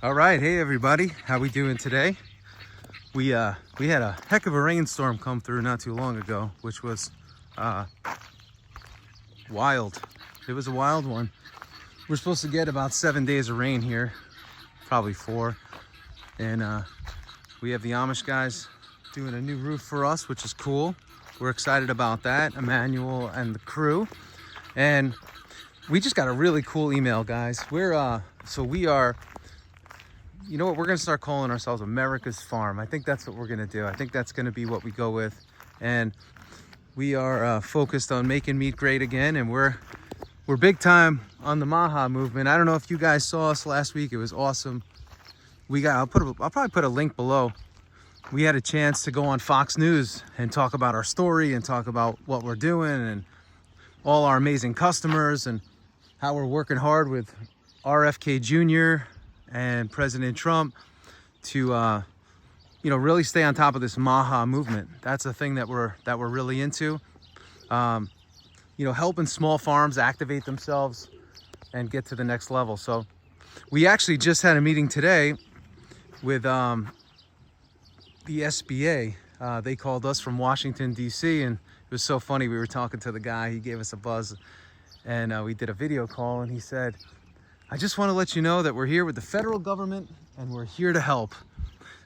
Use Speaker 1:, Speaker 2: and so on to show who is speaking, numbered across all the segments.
Speaker 1: All right, hey everybody, how we doing today? We had a heck of a rainstorm come through not too long ago, which was wild. It was a wild one. We're supposed to get about 7 days of rain here, probably 4. And we have the Amish guys doing a new roof for us, which is cool. We're excited about that, Emmanuel and the crew. And we just got a really cool email, guys. We are, you know what, we're gonna start calling ourselves America's Farm. I think that's what we're gonna do. I think that's gonna be what we go with. And we are focused on making meat great again, and we're big time on the MAHA movement. I don't know if you guys saw us last week. It was awesome. I'll probably put a link below. We had a chance to go on Fox News and talk about our story and talk about what we're doing and all our amazing customers and how we're working hard with RFK Jr. and President Trump to really stay on top of this MAHA movement. That's a thing that we're really into. Helping small farms activate themselves and get to the next level. So we actually just had a meeting today with the SBA. They called us from Washington, D.C., and it was so funny. We were talking to the guy. He gave us a buzz, and we did a video call, and he said, I just want to let you know that we're here with the federal government and we're here to help.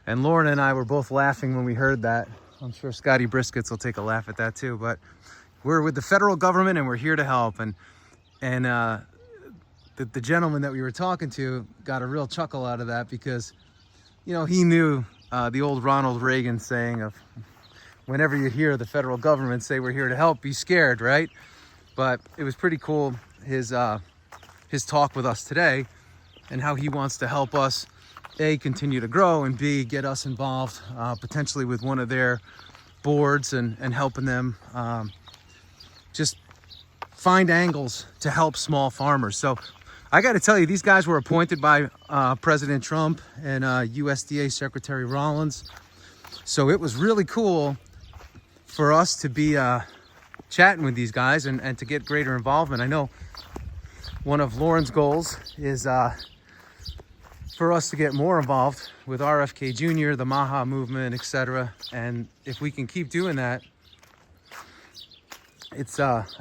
Speaker 1: And Lauren and I were both laughing when we heard that. I'm sure Scotty Briskets will take a laugh at that too, but we're with the federal government and we're here to help. And the gentleman that we were talking to got a real chuckle out of that because, he knew the old Ronald Reagan saying of whenever you hear the federal government say we're here to help, be scared, right? But it was pretty cool, his talk with us today and how he wants to help us, A, continue to grow, and B, get us involved potentially with one of their boards and helping them just find angles to help small farmers. So I got to tell you, these guys were appointed by President Trump and USDA Secretary Rollins. So it was really cool for us to be chatting with these guys and to get greater involvement. I know one of Lauren's goals is for us to get more involved with RFK Jr., the MAHA movement, etc. And if we can keep doing that, I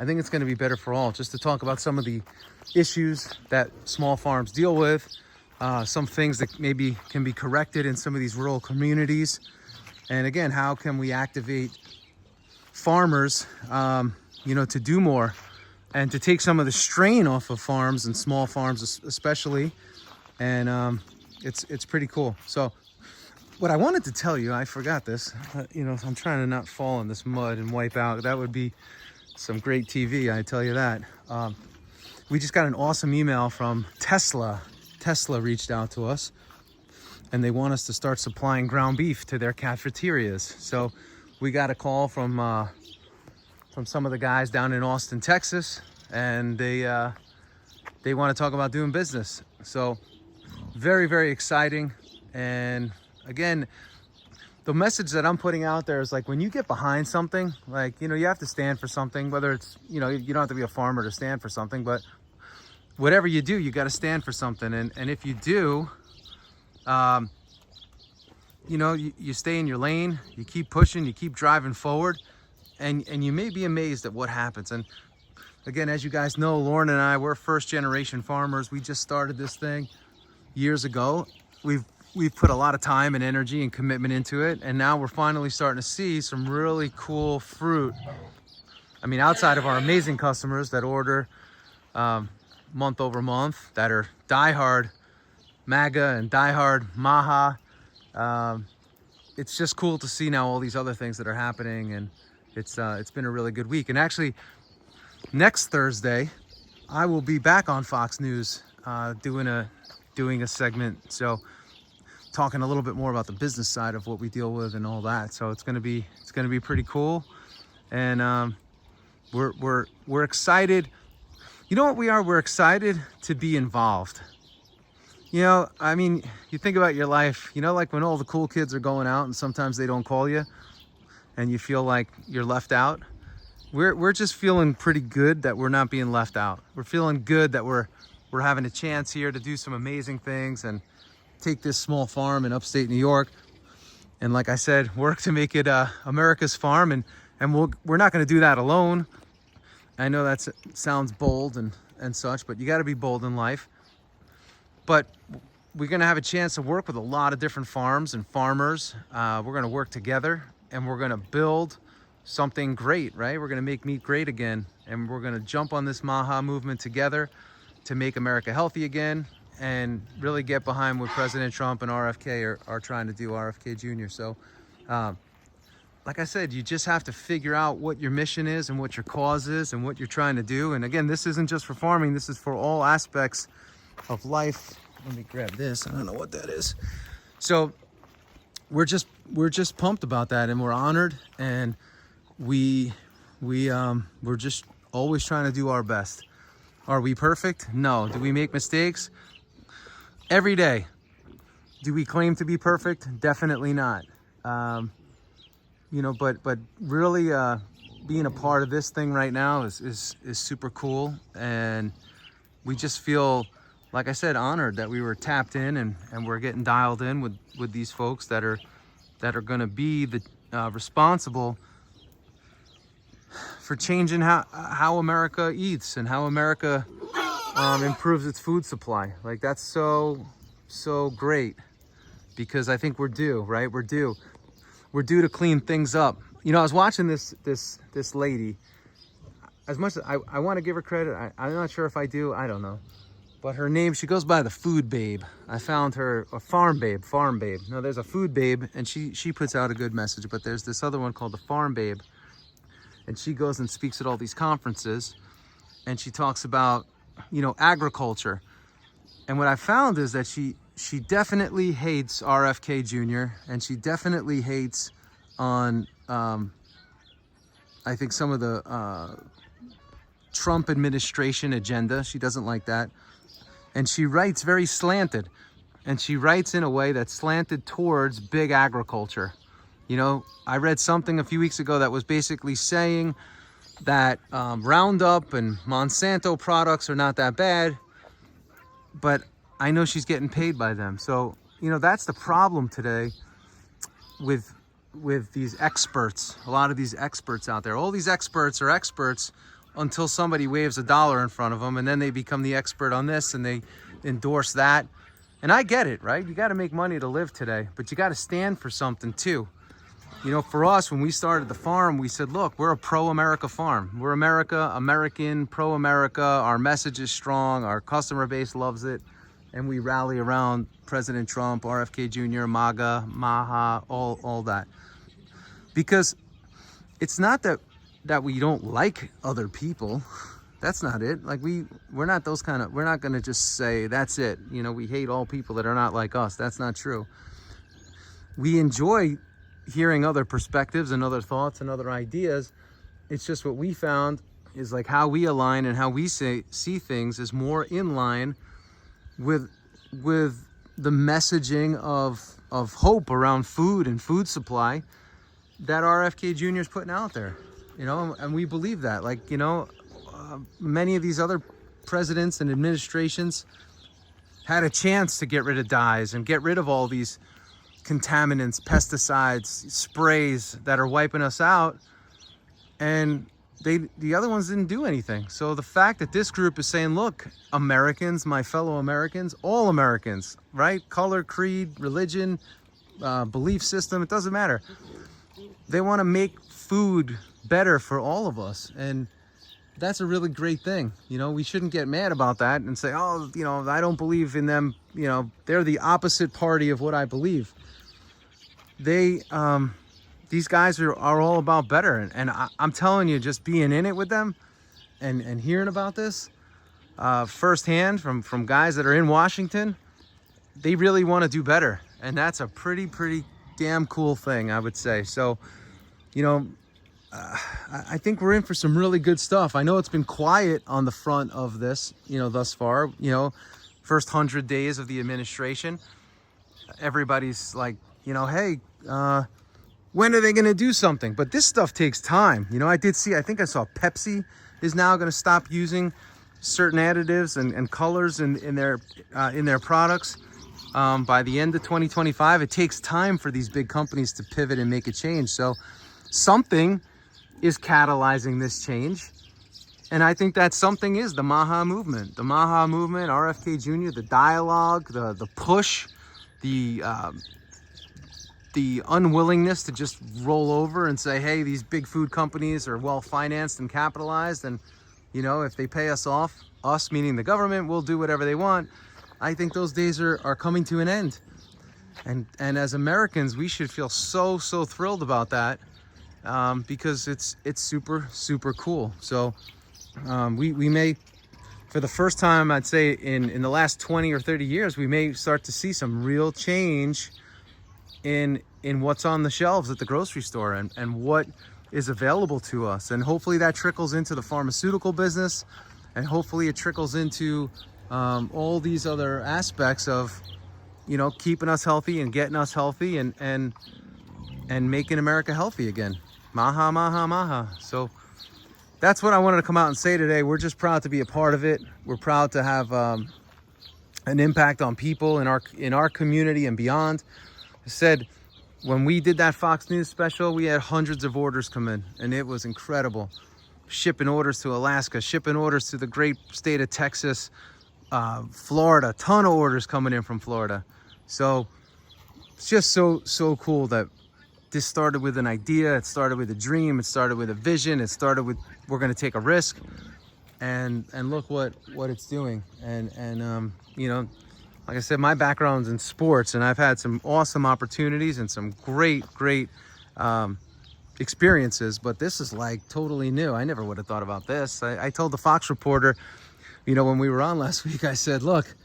Speaker 1: think it's going to be better for all. Just to talk about some of the issues that small farms deal with, some things that maybe can be corrected in some of these rural communities, and again, how can we activate farmers, to do more and to take some of the strain off of farms and small farms especially. And it's pretty cool. So what I wanted to tell you, I forgot this, I'm trying to not fall in this mud and wipe out. That would be some great TV, I tell you that. We just got an awesome email from Tesla. Tesla reached out to us and they want us to start supplying ground beef to their cafeterias. So we got a call from some of the guys down in Austin, Texas, and they want to talk about doing business. So very, very exciting. And again, the message that I'm putting out there is like, when you get behind something, like, you have to stand for something, whether it's, you don't have to be a farmer to stand for something, but whatever you do, you got to stand for something. And if you do, you stay in your lane, you keep pushing, you keep driving forward, and you may be amazed at what happens. And again, as you guys know, Lauren and I, we're first generation farmers. We just started this thing years ago. We've put a lot of time and energy and commitment into it, and now we're finally starting to see some really cool fruit. I mean, outside of our amazing customers that order month over month, that are diehard MAGA and diehard MAHA, it's just cool to see now all these other things that are happening, and it's been a really good week. And actually, next Thursday, I will be back on Fox News doing a segment. So talking a little bit more about the business side of what we deal with and all that. So it's gonna be pretty cool, and we're excited. You know what we are? We're excited to be involved. I mean, you think about your life. Like when all the cool kids are going out and sometimes they don't call you, and you feel like you're left out. We're just feeling pretty good that we're not being left out. We're feeling good that we're having a chance here to do some amazing things and take this small farm in upstate New York and, like I said, work to make it America's farm. And we're not going to do that alone. I know that sounds bold and such, but you got to be bold in life. But we're going to have a chance to work with a lot of different farms and farmers. We're going to work together, and we're going to build something great, right? We're going to make meat great again, and we're going to jump on this MAHA movement together to make America healthy again, and really get behind what President Trump and RFK are trying to do, RFK Jr. So, like I said, you just have to figure out what your mission is and what your cause is and what you're trying to do. And again, this isn't just for farming. This is for all aspects of life. Let me grab this. I don't know what that is. So we're just pumped about that, and we're honored, and we're just always trying to do our best. Are we perfect? No. Do we make mistakes? Every day. Do we claim to be perfect? Definitely not. You know, but really being a part of this thing right now is super cool, and we just feel, like I said, honored that we were tapped in, and we're getting dialed in with these folks that are going to be the responsible for changing how America eats and how America improves its food supply. Like, that's so great, because I think we're due, right? We're due to clean things up. You know, I was watching this lady. As much as I want to give her credit, I'm not sure if I do. I don't know. But her name, she goes by the Food Babe. I found her a Farm Babe. No, there's a Food Babe, and she puts out a good message. But there's this other one called the Farm Babe, and she goes and speaks at all these conferences, and she talks about, you know, agriculture. And what I found is that she definitely hates RFK Jr. and she definitely hates on I think some of the Trump administration agenda. She doesn't like that. And she writes very slanted. And she writes in a way that's slanted towards big agriculture. You know, I read something a few weeks ago that was basically saying that Roundup and Monsanto products are not that bad, but I know she's getting paid by them. So, you know, that's the problem today with these experts. A lot of these experts out there. All these experts are experts until somebody waves $1 in front of them, and then they become the expert on this and they endorse that. And I get it, right? You got to make money to live today, but you got to stand for something too. You know, for us, when we started the farm, we said, look, we're a pro-America farm. We're American, pro-America. Our message is strong. Our customer base loves it. And we rally around President Trump, RFK Jr., MAGA, MAHA, all that. Because it's not that we don't like other people. That's not it. Like, we're not those kind of, we're not going to just say, that's it. You know, we hate all people that are not like us. That's not true. We enjoy hearing other perspectives and other thoughts and other ideas. It's just what we found is, like, how we align and how we see things is more in line with the messaging of hope around food and food supply that RFK Jr. is putting out there, you know, and we believe that. Like, you know, many of these other presidents and administrations had a chance to get rid of dyes and get rid of all these contaminants, pesticides, sprays that are wiping us out, and the other ones didn't do anything. So the fact that this group is saying, look, Americans, my fellow Americans, all Americans, right? Color, creed, religion, belief system, it doesn't matter. They want to make food better for all of us, and that's a really great thing. You know, we shouldn't get mad about that and say, oh, you know, I don't believe in them. You know, they're the opposite party of what I believe. These guys are all about better. And I'm telling you, just being in it with them and hearing about this firsthand from guys that are in Washington, they really want to do better. And that's a pretty damn cool thing, I would say. So, you know, I think we're in for some really good stuff. I know it's been quiet on the front of this, you know, thus far. You know, first 100 days of the administration, everybody's like, you know, hey, when are they going to do something? But this stuff takes time. You know, I think I saw Pepsi is now going to stop using certain additives and colors in their products. by the end of 2025. It takes time for these big companies to pivot and make a change. So something is catalyzing this change. And I think that something is the MAHA movement. The MAHA movement, RFK Jr., the dialogue, the push, the unwillingness to just roll over and say, hey, these big food companies are well financed and capitalized, and you know, if they pay us off, us meaning the government, will do whatever they want. I think those days are coming to an end. And as Americans, we should feel so thrilled about that, because it's super cool. So we may, for the first time, I'd say in the last 20 or 30 years, we may start to see some real change in what's on the shelves at the grocery store and what is available to us. And hopefully that trickles into the pharmaceutical business, and hopefully it trickles into all these other aspects of, you know, keeping us healthy and getting us healthy and making America healthy again. MAHA, MAHA, MAHA. So that's what I wanted to come out and say today. We're just proud to be a part of it. We're proud to have an impact on people in our community and beyond. I said, when we did that Fox News special, we had hundreds of orders come in, and it was incredible. Shipping orders to Alaska, shipping orders to the great state of Texas, Florida, ton of orders coming in from Florida. So it's just so cool that this started with an idea, it started with a dream, it started with a vision, it started with, we're gonna take a risk, and look what it's doing. And you know, like I said, my background's in sports, and I've had some awesome opportunities and some great experiences, but this is like totally new. I never would have thought about this. I told the Fox reporter, you know, when we were on last week, I said, look,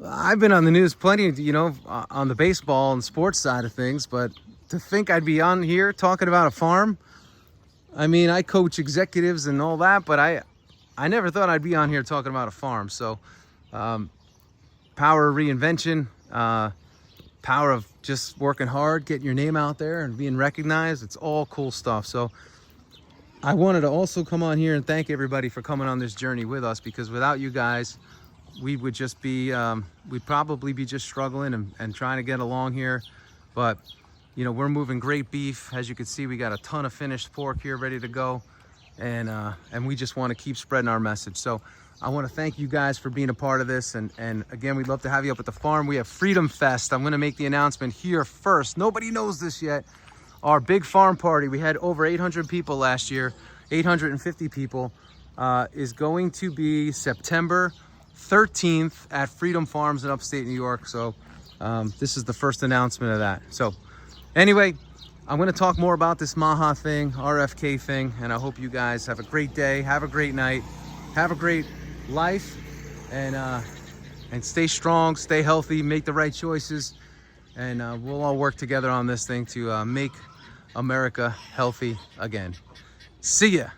Speaker 1: I've been on the news plenty, you know, on the baseball and sports side of things, but to think I'd be on here talking about a farm, I mean, I coach executives and all that, but I never thought I'd be on here talking about a farm. So power of reinvention, power of just working hard, getting your name out there and being recognized. It's all cool stuff. So I wanted to also come on here and thank everybody for coming on this journey with us, because without you guys, we would just be, we'd probably be just struggling and trying to get along here. But, you know, we're moving great beef. As you can see, we got a ton of finished pork here ready to go. And we just want to keep spreading our message. So I want to thank you guys for being a part of this. And again, we'd love to have you up at the farm. We have Freedom Fest. I'm going to make the announcement here first. Nobody knows this yet. Our big farm party, we had over 800 people last year, 850 people, is going to be September 13th at Freedom Farms in Upstate New York. So this is the first announcement of that. So anyway, I'm going to talk more about this MAHA thing, RFK thing, and I hope you guys have a great day, have a great night, have a great life, and stay strong, stay healthy, make the right choices, and we'll all work together on this thing to make America healthy again. See ya.